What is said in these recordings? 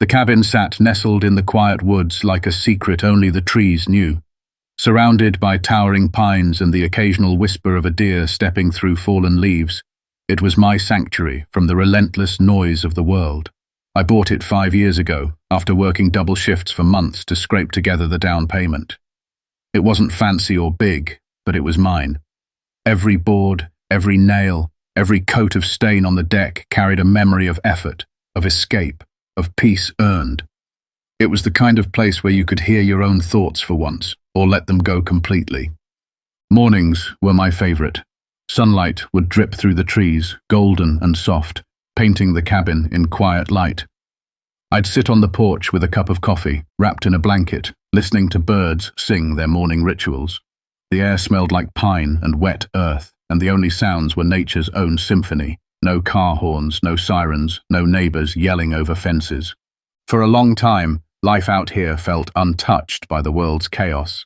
The cabin sat nestled in the quiet woods like a secret only the trees knew, surrounded by towering pines and the occasional whisper of a deer stepping through fallen leaves. It was my sanctuary from the relentless noise of the world. I bought it 5 years ago, after working double shifts for months to scrape together the down payment. It wasn't fancy or big, but it was mine. Every board, every nail, every coat of stain on the deck carried a memory of effort, of escape, of peace earned. It was the kind of place where you could hear your own thoughts for once, or let them go completely. Mornings were my favorite. Sunlight would drip through the trees, golden and soft, painting the cabin in quiet light. I'd sit on the porch with a cup of coffee, wrapped in a blanket, listening to birds sing their morning rituals. The air smelled like pine and wet earth, and the only sounds were nature's own symphony. No car horns, no sirens, no neighbors yelling over fences. For a long time, life out here felt untouched by the world's chaos.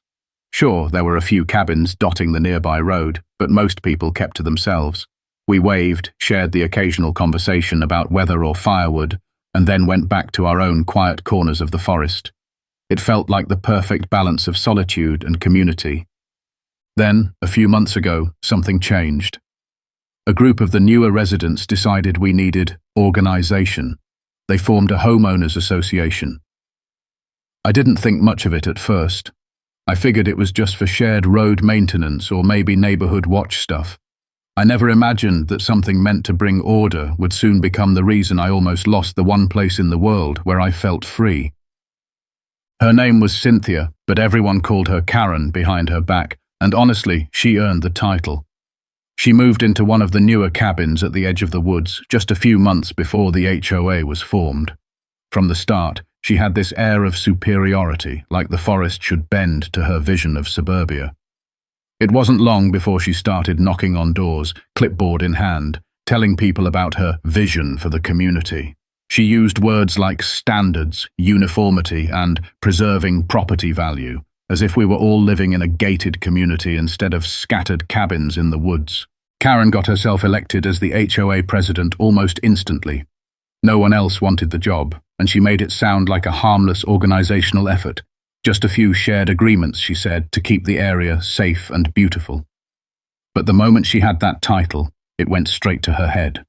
Sure, there were a few cabins dotting the nearby road, but most people kept to themselves. We waved, shared the occasional conversation about weather or firewood, and then went back to our own quiet corners of the forest. It felt like the perfect balance of solitude and community. Then, a few months ago, something changed. A group of the newer residents decided we needed organization. They formed a homeowners association. I didn't think much of it at first. I figured it was just for shared road maintenance or maybe neighborhood watch stuff. I never imagined that something meant to bring order would soon become the reason I almost lost the one place in the world where I felt free. Her name was Cynthia, but everyone called her Karen behind her back, and honestly, she earned the title. She moved into one of the newer cabins at the edge of the woods just a few months before the HOA was formed. From the start, she had this air of superiority, like the forest should bend to her vision of suburbia. It wasn't long before she started knocking on doors, clipboard in hand, telling people about her vision for the community. She used words like standards, uniformity, and preserving property value, as if we were all living in a gated community instead of scattered cabins in the woods. Karen got herself elected as the HOA president almost instantly. No one else wanted the job, and she made it sound like a harmless organizational effort. Just a few shared agreements, she said, to keep the area safe and beautiful. But the moment she had that title, it went straight to her head.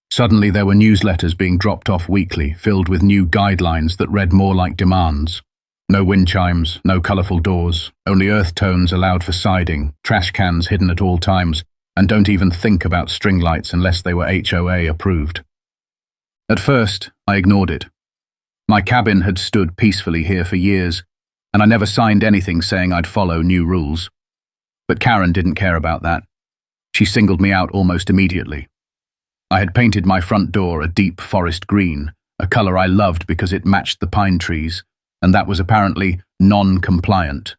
Suddenly there were newsletters being dropped off weekly, filled with new guidelines that read more like demands. No wind chimes, no colorful doors, only earth tones allowed for siding, trash cans hidden at all times, and don't even think about string lights unless they were HOA approved. At first, I ignored it. My cabin had stood peacefully here for years, and I never signed anything saying I'd follow new rules. But Karen didn't care about that. She singled me out almost immediately. I had painted my front door a deep forest green, a color I loved because it matched the pine trees, and that was apparently non-compliant.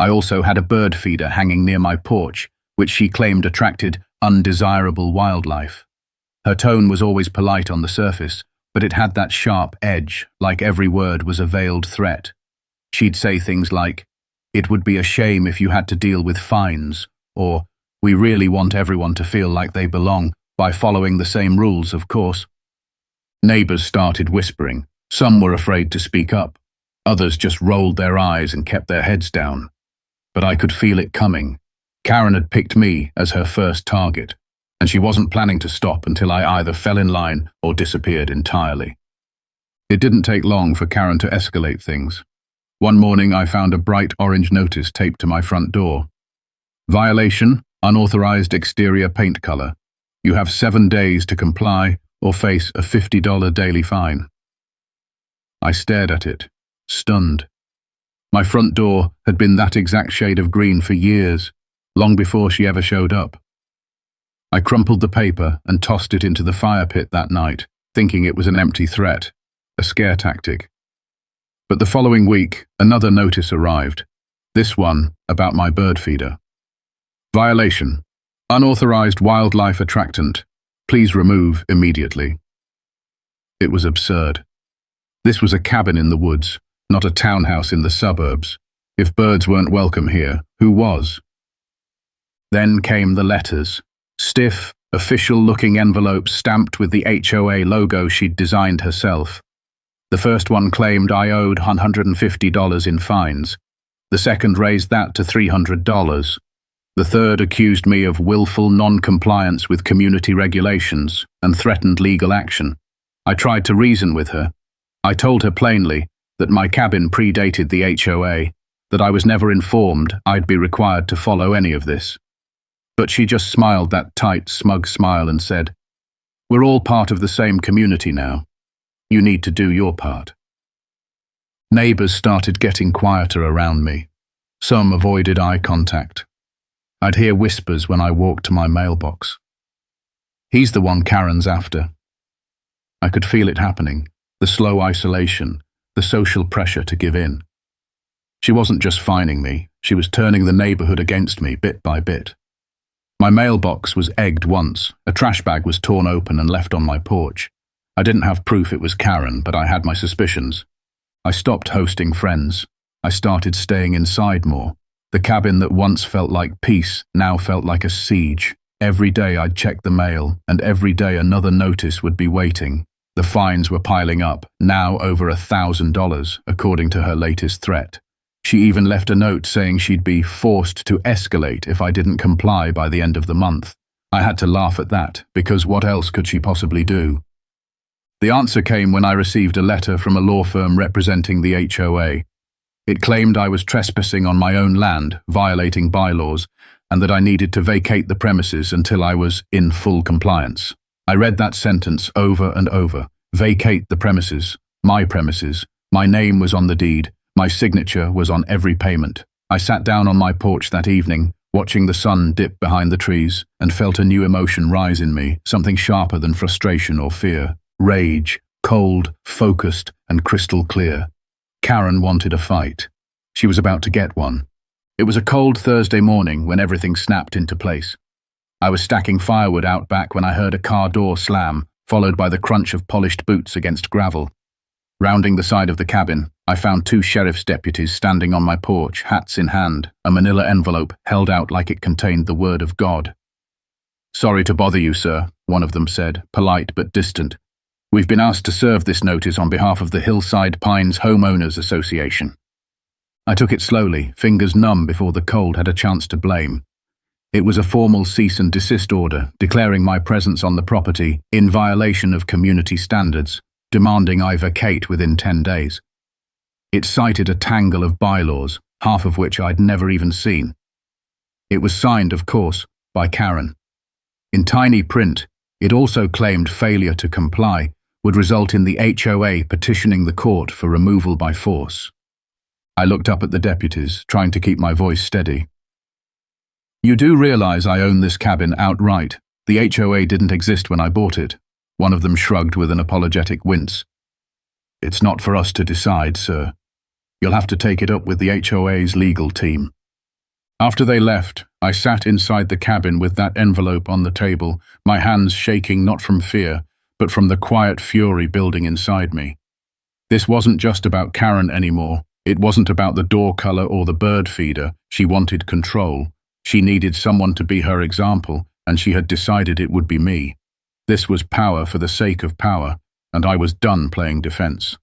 I also had a bird feeder hanging near my porch, which she claimed attracted undesirable wildlife. Her tone was always polite on the surface, but it had that sharp edge, like every word was a veiled threat. She'd say things like, "It would be a shame if you had to deal with fines," or, "We really want everyone to feel like they belong, by following the same rules, of course." Neighbors started whispering. Some were afraid to speak up. Others just rolled their eyes and kept their heads down. But I could feel it coming. Karen had picked me as her first target, and she wasn't planning to stop until I either fell in line or disappeared entirely. It didn't take long for Karen to escalate things. One morning I found a bright orange notice taped to my front door. "Violation, unauthorized exterior paint color. You have 7 days to comply or face a $50 daily fine." I stared at it, stunned. My front door had been that exact shade of green for years, long before she ever showed up. I crumpled the paper and tossed it into the fire pit that night, thinking it was an empty threat, a scare tactic. But the following week, another notice arrived, this one about my bird feeder. "Violation. Unauthorized wildlife attractant. Please remove immediately." It was absurd. This was a cabin in the woods, not a townhouse in the suburbs. If birds weren't welcome here, who was? Then came the letters. Stiff, official-looking envelopes stamped with the HOA logo she'd designed herself. The first one claimed I owed $150 in fines. The second raised that to $300. The third accused me of willful non-compliance with community regulations and threatened legal action. I tried to reason with her. I told her plainly that my cabin predated the HOA, that I was never informed I'd be required to follow any of this. But she just smiled that tight, smug smile and said, "We're all part of the same community now. You need to do your part." Neighbors started getting quieter around me. Some avoided eye contact. I'd hear whispers when I walked to my mailbox. "He's the one Karen's after." I could feel it happening, the slow isolation, the social pressure to give in. She wasn't just fining me, she was turning the neighborhood against me bit by bit. My mailbox was egged once, a trash bag was torn open and left on my porch. I didn't have proof it was Karen, but I had my suspicions. I stopped hosting friends. I started staying inside more. The cabin that once felt like peace now felt like a siege. Every day I'd check the mail, and every day another notice would be waiting. The fines were piling up, now over $1,000, according to her latest threat. She even left a note saying she'd be forced to escalate if I didn't comply by the end of the month. I had to laugh at that, because what else could she possibly do? The answer came when I received a letter from a law firm representing the HOA. It claimed I was trespassing on my own land, violating bylaws, and that I needed to vacate the premises until I was in full compliance. I read that sentence over and over. Vacate the premises. My name was on the deed. My signature was on every payment. I sat down on my porch that evening, watching the sun dip behind the trees, and felt a new emotion rise in me, something sharper than frustration or fear. Rage, cold, focused, and crystal clear. Karen wanted a fight. She was about to get one. It was a cold Thursday morning when everything snapped into place. I was stacking firewood out back when I heard a car door slam, followed by the crunch of polished boots against gravel. Rounding the side of the cabin, I found two sheriff's deputies standing on my porch, hats in hand, a manila envelope held out like it contained the word of God. "Sorry to bother you, sir," one of them said, polite but distant. "We've been asked to serve this notice on behalf of the Hillside Pines Homeowners Association." I took it slowly, fingers numb before the cold had a chance to blame. It was a formal cease and desist order, declaring my presence on the property in violation of community standards, demanding I vacate within 10 days. It cited a tangle of bylaws, half of which I'd never even seen. It was signed, of course, by Karen. In tiny print, it also claimed failure to comply would result in the HOA petitioning the court for removal by force. I looked up at the deputies, trying to keep my voice steady. "You do realize I own this cabin outright. The HOA didn't exist when I bought it." One of them shrugged with an apologetic wince. "It's not for us to decide, sir. You'll have to take it up with the HOA's legal team." After they left, I sat inside the cabin with that envelope on the table, my hands shaking not from fear, but from the quiet fury building inside me. This wasn't just about Karen anymore. It wasn't about the door color or the bird feeder. She wanted control. She needed someone to be her example, and she had decided it would be me. This was power for the sake of power, and I was done playing defense.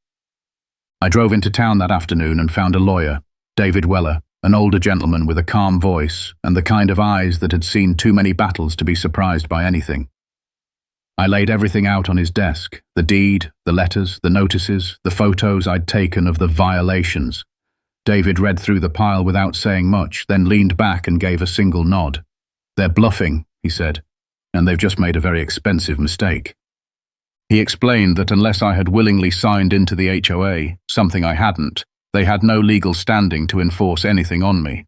I drove into town that afternoon and found a lawyer, David Weller, an older gentleman with a calm voice and the kind of eyes that had seen too many battles to be surprised by anything. I laid everything out on his desk, the deed, the letters, the notices, the photos I'd taken of the violations. David read through the pile without saying much, then leaned back and gave a single nod. "They're bluffing," he said, "and they've just made a very expensive mistake." He explained that unless I had willingly signed into the HOA, something I hadn't, they had no legal standing to enforce anything on me.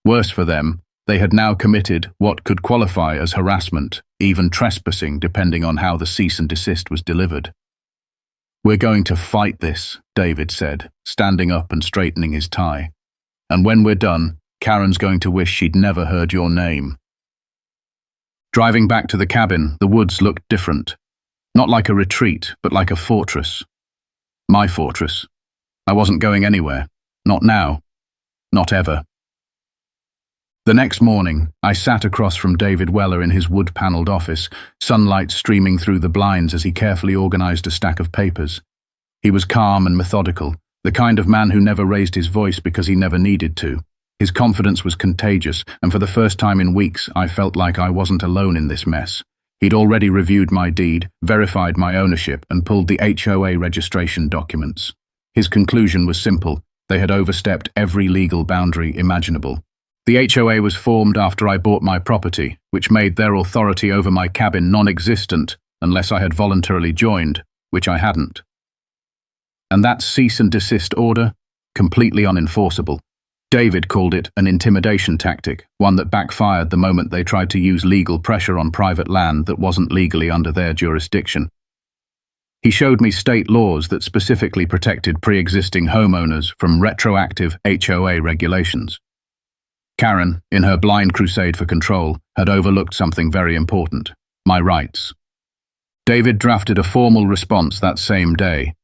Worse for them, they had now committed what could qualify as harassment, even trespassing depending on how the cease and desist was delivered. "We're going to fight this," David said, standing up and straightening his tie. "And when we're done, Karen's going to wish she'd never heard your name." Driving back to the cabin, the woods looked different. Not like a retreat, but like a fortress. My fortress. I wasn't going anywhere. Not now. Not ever. The next morning, I sat across from David Weller in his wood-paneled office, sunlight streaming through the blinds as he carefully organized a stack of papers. He was calm and methodical, the kind of man who never raised his voice because he never needed to. His confidence was contagious, and for the first time in weeks, I felt like I wasn't alone in this mess. He'd already reviewed my deed, verified my ownership, and pulled the HOA registration documents. His conclusion was simple: they had overstepped every legal boundary imaginable. The HOA was formed after I bought my property, which made their authority over my cabin non-existent unless I had voluntarily joined, which I hadn't. And that cease and desist order? Completely unenforceable. David called it an intimidation tactic, one that backfired the moment they tried to use legal pressure on private land that wasn't legally under their jurisdiction. He showed me state laws that specifically protected pre-existing homeowners from retroactive HOA regulations. Karen, in her blind crusade for control, had overlooked something very important: my rights. David drafted a formal response that same day.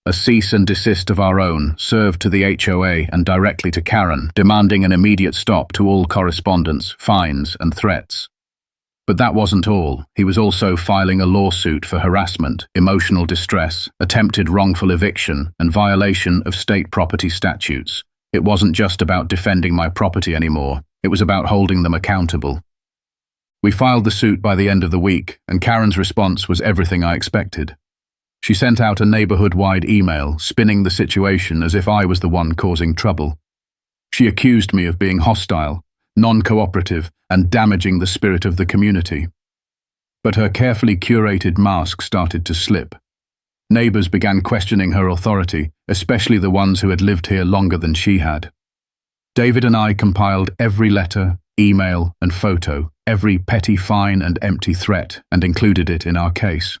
A cease and desist of our own, served to the HOA and directly to Karen, demanding an immediate stop to all correspondence, fines, and threats. But that wasn't all. He was also filing a lawsuit for harassment, emotional distress, attempted wrongful eviction, and violation of state property statutes. It wasn't just about defending my property anymore. It was about holding them accountable. We filed the suit by the end of the week, and Karen's response was everything I expected. She sent out a neighborhood-wide email, spinning the situation as if I was the one causing trouble. She accused me of being hostile, non-cooperative, and damaging the spirit of the community. But her carefully curated mask started to slip. Neighbors began questioning her authority, especially the ones who had lived here longer than she had. David and I compiled every letter, email, and photo, every petty fine and empty threat, and included it in our case.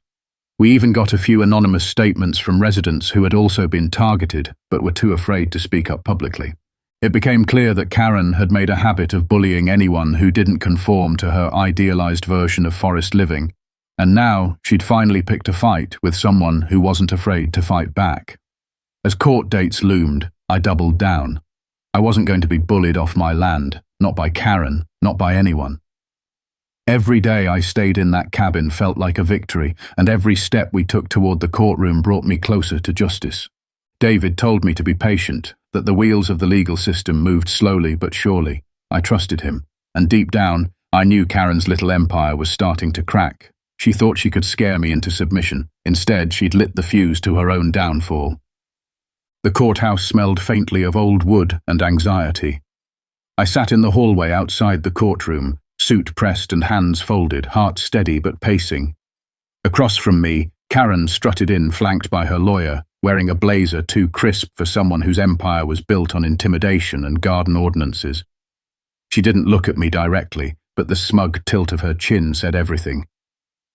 We even got a few anonymous statements from residents who had also been targeted, but were too afraid to speak up publicly. It became clear that Karen had made a habit of bullying anyone who didn't conform to her idealized version of forest living, and now she'd finally picked a fight with someone who wasn't afraid to fight back. As court dates loomed, I doubled down. I wasn't going to be bullied off my land, not by Karen, not by anyone. Every day I stayed in that cabin felt like a victory, and every step we took toward the courtroom brought me closer to justice. David told me to be patient, that the wheels of the legal system moved slowly but surely. I trusted him, and deep down, I knew Karen's little empire was starting to crack. She thought she could scare me into submission. Instead, she'd lit the fuse to her own downfall. The courthouse smelled faintly of old wood and anxiety. I sat in the hallway outside the courtroom, suit pressed and hands folded, heart steady but pacing. Across from me, Karen strutted in, flanked by her lawyer, wearing a blazer too crisp for someone whose empire was built on intimidation and garden ordinances. She didn't look at me directly, but the smug tilt of her chin said everything.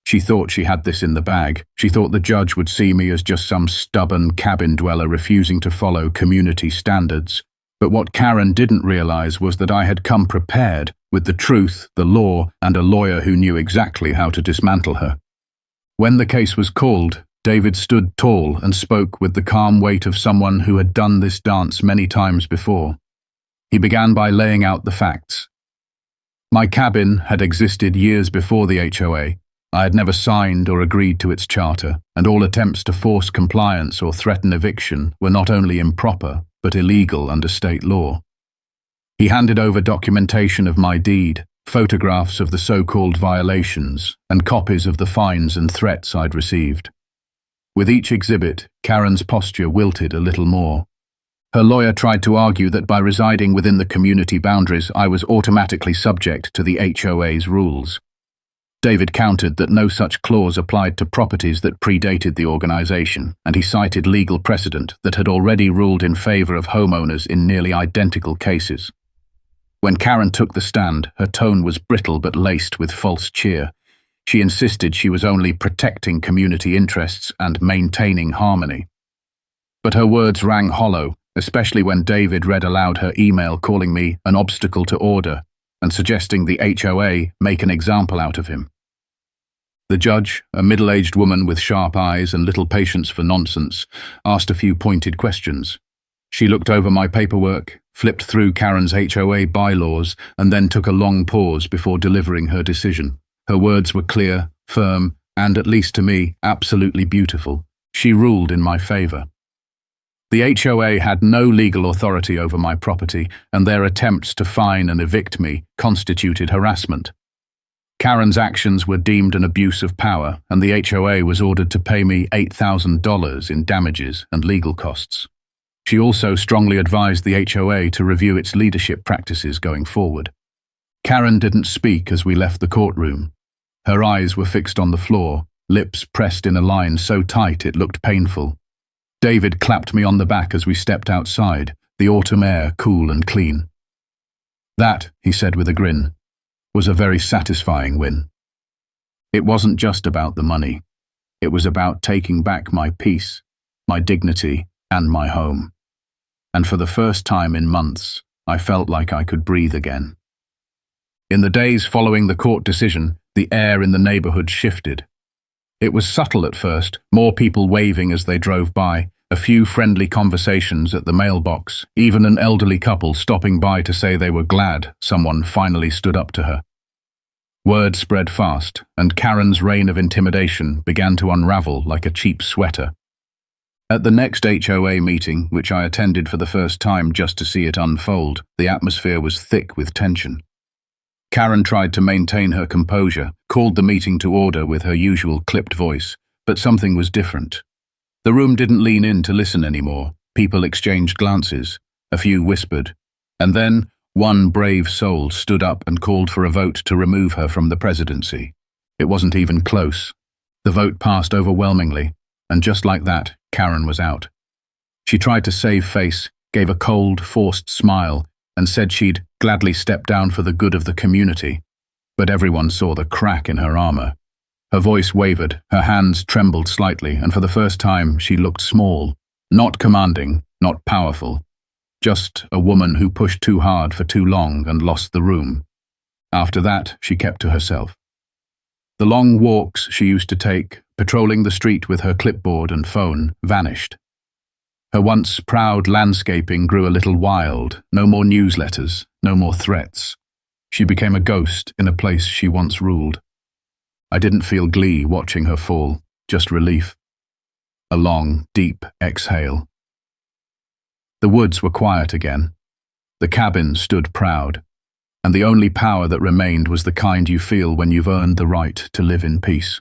She thought she had this in the bag. She thought the judge would see me as just some stubborn cabin dweller refusing to follow community standards. But what Karen didn't realize was that I had come prepared with the truth, the law, and a lawyer who knew exactly how to dismantle her. When the case was called, David stood tall and spoke with the calm weight of someone who had done this dance many times before. He began by laying out the facts. My cabin had existed years before the HOA. I had never signed or agreed to its charter, and all attempts to force compliance or threaten eviction were not only improper, but illegal under state law. He handed over documentation of my deed, photographs of the so-called violations, and copies of the fines and threats I'd received. With each exhibit, Karen's posture wilted a little more. Her lawyer tried to argue that by residing within the community boundaries, I was automatically subject to the HOA's rules. David countered that no such clause applied to properties that predated the organization, and he cited legal precedent that had already ruled in favor of homeowners in nearly identical cases. When Karen took the stand, her tone was brittle but laced with false cheer. She insisted she was only protecting community interests and maintaining harmony. But her words rang hollow, especially when David read aloud her email calling me an obstacle to order and suggesting the HOA make an example out of him. The judge, a middle-aged woman with sharp eyes and little patience for nonsense, asked a few pointed questions. She looked over my paperwork, flipped through Karen's HOA bylaws, and then took a long pause before delivering her decision. Her words were clear, firm, and, at least to me, absolutely beautiful. She ruled in my favor. The HOA had no legal authority over my property, and their attempts to fine and evict me constituted harassment. Karen's actions were deemed an abuse of power, and the HOA was ordered to pay me $8,000 in damages and legal costs. She also strongly advised the HOA to review its leadership practices going forward. Karen didn't speak as we left the courtroom. Her eyes were fixed on the floor, lips pressed in a line so tight it looked painful. David clapped me on the back as we stepped outside, the autumn air cool and clean. That, he said with a grin, was a very satisfying win. It wasn't just about the money. It was about taking back my peace, my dignity, and my home. And for the first time in months, I felt like I could breathe again. In the days following the court decision, the air in the neighborhood shifted. It was subtle at first, more people waving as they drove by, a few friendly conversations at the mailbox, even an elderly couple stopping by to say they were glad someone finally stood up to her. Word spread fast, and Karen's reign of intimidation began to unravel like a cheap sweater. At the next HOA meeting, which I attended for the first time just to see it unfold, the atmosphere was thick with tension. Karen tried to maintain her composure, called the meeting to order with her usual clipped voice, but something was different. The room didn't lean in to listen anymore. People exchanged glances, a few whispered, and then one brave soul stood up and called for a vote to remove her from the presidency. It wasn't even close. The vote passed overwhelmingly, and just like that, Karen was out. She tried to save face, gave a cold, forced smile, and said she'd gladly step down for the good of the community. But everyone saw the crack in her armor. Her voice wavered, her hands trembled slightly, and for the first time she looked small, not commanding, not powerful. Just a woman who pushed too hard for too long and lost the room. After that, she kept to herself. The long walks she used to take, patrolling the street with her clipboard and phone, vanished. Her once proud landscaping grew a little wild, no more newsletters, no more threats. She became a ghost in a place she once ruled. I didn't feel glee watching her fall, just relief. A long, deep exhale. The woods were quiet again. The cabin stood proud, and the only power that remained was the kind you feel when you've earned the right to live in peace.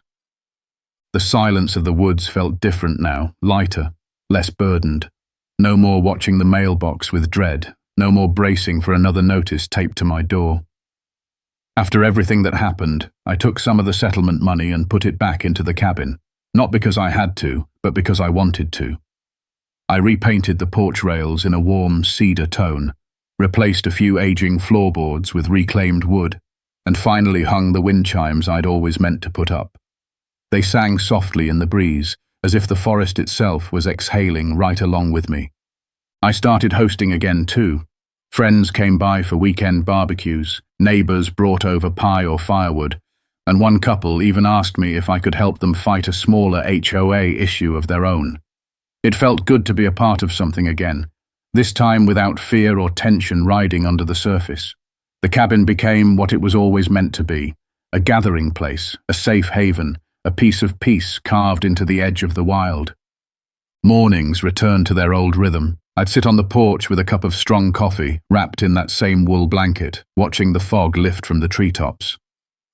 The silence of the woods felt different now, lighter, less burdened. No more watching the mailbox with dread, no more bracing for another notice taped to my door. After everything that happened, I took some of the settlement money and put it back into the cabin, not because I had to, but because I wanted to. I repainted the porch rails in a warm cedar tone, replaced a few aging floorboards with reclaimed wood, and finally hung the wind chimes I'd always meant to put up. They sang softly in the breeze, as if the forest itself was exhaling right along with me. I started hosting again too. Friends came by for weekend barbecues, neighbors brought over pie or firewood, and one couple even asked me if I could help them fight a smaller HOA issue of their own. It felt good to be a part of something again, this time without fear or tension riding under the surface. The cabin became what it was always meant to be, a gathering place, a safe haven, a piece of peace carved into the edge of the wild. Mornings returned to their old rhythm. I'd sit on the porch with a cup of strong coffee, wrapped in that same wool blanket, watching the fog lift from the treetops.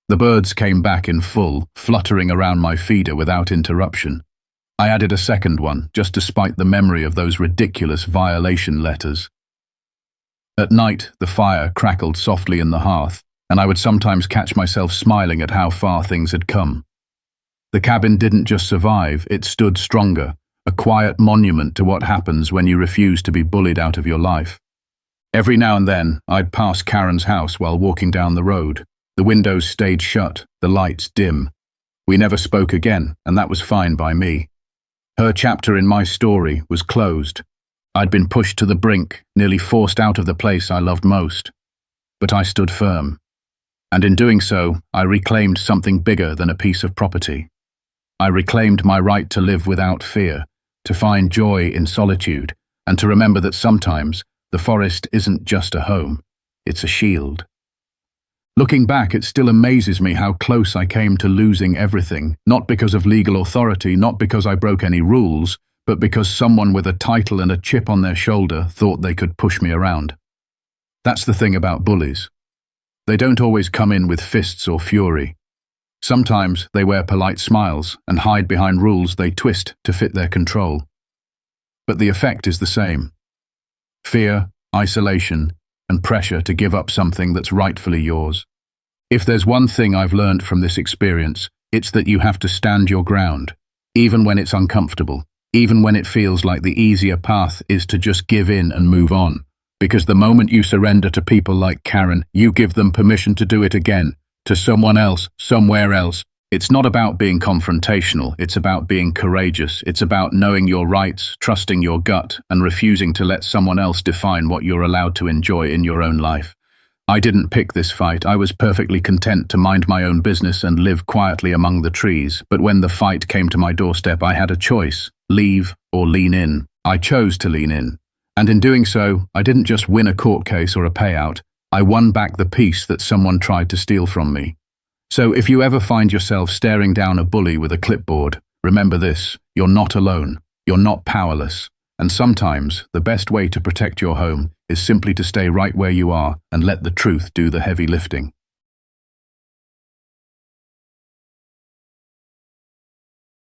The birds came back in full, fluttering around my feeder without interruption. I added a second one, just to spite the memory of those ridiculous violation letters. At night, the fire crackled softly in the hearth, and I would sometimes catch myself smiling at how far things had come. The cabin didn't just survive, it stood stronger, a quiet monument to what happens when you refuse to be bullied out of your life. Every now and then, I'd pass Karen's house while walking down the road. The windows stayed shut, the lights dim. We never spoke again, and that was fine by me. Her chapter in my story was closed. I'd been pushed to the brink, nearly forced out of the place I loved most. But I stood firm. And in doing so, I reclaimed something bigger than a piece of property. I reclaimed my right to live without fear, to find joy in solitude, and to remember that sometimes the forest isn't just a home, it's a shield. Looking back, it still amazes me how close I came to losing everything, not because of legal authority, not because I broke any rules, but because someone with a title and a chip on their shoulder thought they could push me around. That's the thing about bullies. They don't always come in with fists or fury. Sometimes they wear polite smiles and hide behind rules they twist to fit their control. But the effect is the same. Fear, isolation, and pressure to give up something that's rightfully yours. If there's one thing I've learned from this experience, it's that you have to stand your ground, even when it's uncomfortable, even when it feels like the easier path is to just give in and move on. Because the moment you surrender to people like Karen, you give them permission to do it again, to someone else, somewhere else. It's not about being confrontational, it's about being courageous. It's about knowing your rights, trusting your gut, and refusing to let someone else define what you're allowed to enjoy in your own life. I didn't pick this fight. I was perfectly content to mind my own business and live quietly among the trees. But when the fight came to my doorstep, I had a choice: leave or lean in. I chose to lean in. And in doing so, I didn't just win a court case or a payout. I won back the peace that someone tried to steal from me. So if you ever find yourself staring down a bully with a clipboard, remember this: you're not alone, you're not powerless, and sometimes the best way to protect your home is simply to stay right where you are and let the truth do the heavy lifting.